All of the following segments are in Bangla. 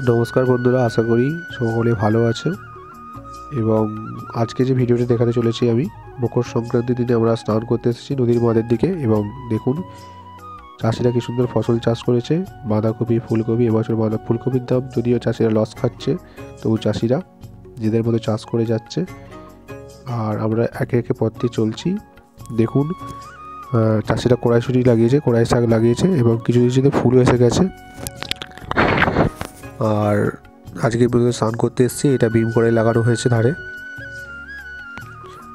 নমস্কার বন্ধুরা, আশা করি সকলে ভালো আছে। এবং আজকে যে ভিডিওটি দেখাতে চলেছি আমি, মকর সংক্রান্তির দিনে আমরা স্নান করতে এসেছি নদীর মাদের দিকে। এবং দেখুন চাষিরা কি সুন্দর ফসল চাষ করেছে, বাঁধাকপি, ফুলকপি। এবছর ফুলকপির দাম যদিও চাষিরা লস খাচ্ছে, তবু চাষিরা নিজেদের মতো চাষ করে যাচ্ছে। আর আমরা একে একে পথ দিয়ে চলছি। দেখুন চাষিরা কড়াইশুঁটি লাগিয়েছে, কড়াই শাক লাগিয়েছে এবং কিছু কিছুতে ফুল এসে গেছে। আর আজকে স্নান করতে এসেছি, এটা বিম কড়াই লাগানো হয়েছে ধারে।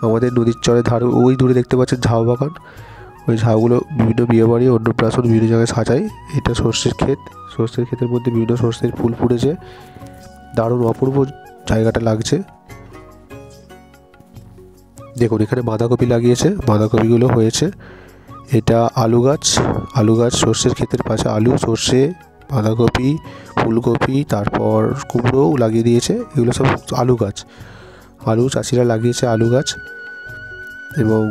আমাদের নদীর চরের ধারে ওই দূরে দেখতে পাচ্ছেন ঝাউ বাগান। ওই ঝাউগুলো বিভিন্ন বিয়েবাড়ি, অন্নপ্রাশন বিভিন্ন জায়গায় সাজায়। এটা সর্ষের ক্ষেত, সর্ষের ক্ষেতের মধ্যে বিভিন্ন সর্ষের ফুল ফুটেছে, দারুণ অপূর্ব জায়গাটা লাগছে। দেখুন এখানে বাঁধাকপি লাগিয়েছে, বাঁধাকপিগুলো হয়েছে। এটা আলু গাছ, সর্ষের ক্ষেতের পাশে আলু, সর্ষে, বাঁধাকপি, ফুলকপি, তারপর কুমড়োও লাগিয়ে দিয়েছে। এগুলো সব আলু গাছ, আলু চাষিরা লাগিয়েছে আলু গাছ। এবং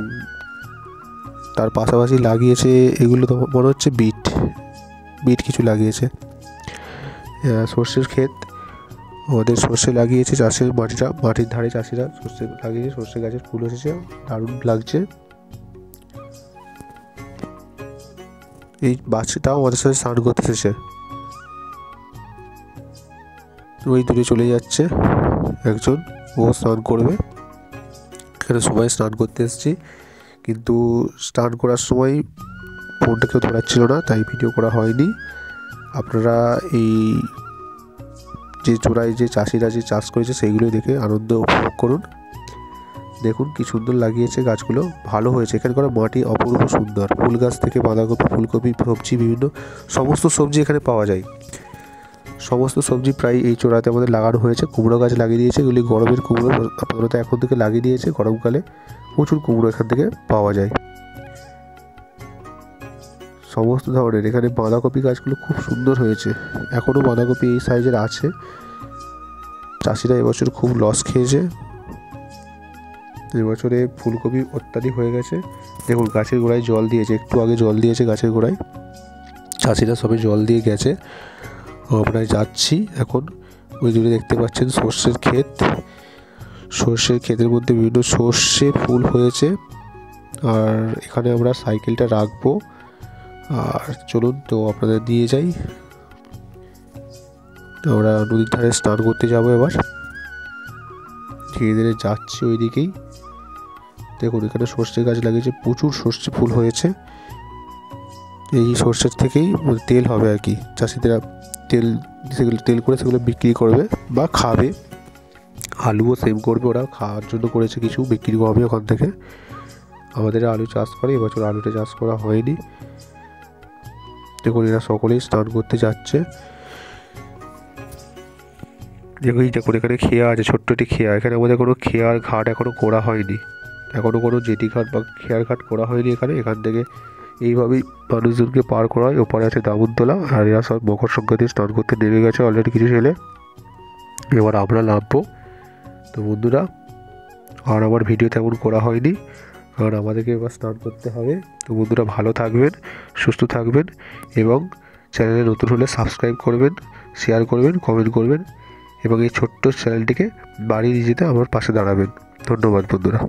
তার পাশাপাশি লাগিয়েছে এগুলো তো মনে হচ্ছে বিট কিছু লাগিয়েছে। সর্ষের ক্ষেত, ওদের সর্ষে লাগিয়েছে। চাষের মাটির ধারে চাষিরা সর্ষে লাগিয়েছে, সর্ষে গাছের ফুল এসেছে, দারুণ লাগছে। এই বাচ্চাটাও আমাদের সাথে স্নান করতে এসেছে, ওই দূরে চলে যাচ্ছে একজন, ও স্নান করবে। এখানে সবাই স্নান করতে এসেছি, কিন্তু স্নান করার সময় ফোনটা কেউ ধরাচ্ছিল না, তাই ভিডিও করা হয়নি। আপনারা এই যে চোরাই যে চাষিরা যে চাষ করেছে সেইগুলো দেখে আনন্দ উপভোগ করুন। দেখুন কি সুন্দর লাগিয়েছে গাছগুলো, ভালো হয়েছে। এখানকার মাটি অপূর্ব সুন্দর। ফুল গাছ থেকে বাঁধাকপি, ফুলকপি, সবজি, বিভিন্ন সমস্ত সবজি এখানে পাওয়া যায়। সমস্ত সবজি প্রায় এই চোরাতে আমাদের লাগানো হয়েছে। কুমড়ো গাছ লাগিয়ে দিয়েছে, এগুলি গরমের কুমড়ো, আপাতত এখন থেকে লাগিয়ে দিয়েছে। গরমকালে প্রচুর কুমড়ো এখান থেকে পাওয়া যায়, সমস্ত ধরনের। এখানে বাঁধাকপি গাছগুলো খুব সুন্দর হয়েছে, এখনও বাঁধাকপি এই সাইজের আছে। চাষিরা এবছর খুব লস খেয়েছে, এবছরে ফুলকপি অত্যাধিক হয়ে গেছে। দেখুন গাছের গোড়ায় জল দিয়েছে, একটু আগে জল দিয়েছে গাছের গোড়ায়, চাষিরা সবে জল দিয়ে গেছে। আমরা যাচ্ছি এখন। ওই দূরে দেখতে পাচ্ছেন সর্ষের ক্ষেত, সর্ষের ক্ষেতের মধ্যে বিভিন্ন সর্ষে ফুল হয়েছে। আর এখানে আমরা সাইকেলটা রাখবো। আর চলুন তো আপনাদের দিয়ে যাই। আমরা নদীর ধারে স্নান করতে যাবো এবার, ধীরে ধীরে যাচ্ছি ওই দিকেই। দেখুন এখানে সর্ষে গাছ লাগিয়েছে, প্রচুর সর্ষে ফুল হয়েছে। এই সর্ষের থেকেই তেল হবে আর কি, চাষিরা তেল করে সেগুলো বিক্রি করবে বা খাবে। আলুও সেম করবে, ওরা খাওয়ার জন্য করেছে, কিছু বিক্রি করবে ওখান থেকে। আমাদের আলু চাষ করে, এবছর আলুটা চাষ করা হয়নি। দেখুন এরা সকলেই স্নান করতে যাচ্ছে। দেখুন এখানে খেয়া আছে, ছোট্ট একটি খেয়া। এখানে আমাদের কোনো খেয়ার ঘাট এখনও করা হয়নি, এখনও কোনো জেটি ঘাট বা খেয়ার ঘাট করা হয়নি এখান থেকে এইভাবেই মানুষজনকে পার করা হয়। ওপারে আছে দামোদর। আর এরা সব মকর সংক্রান্তি স্নান করতে নেমে গেছে অলরেডি কিছু ছেলে, এবার আমরা নামবো। তো বন্ধুরা, আর আমার ভিডিও তেমন করা হয়নি, কারণ আমাদেরকে এবার স্নান করতে হবে। তো বন্ধুরা ভালো থাকবেন, সুস্থ থাকবেন এবং চ্যানেলে নতুন হলে সাবস্ক্রাইব করবেন, শেয়ার করবেন, কমেন্ট করবেন এবং এই ছোট্ট চ্যানেলটিকে বাড়িয়ে নিয়ে যেতে আমার পাশে দাঁড়াবেন। ধন্যবাদ বন্ধুরা।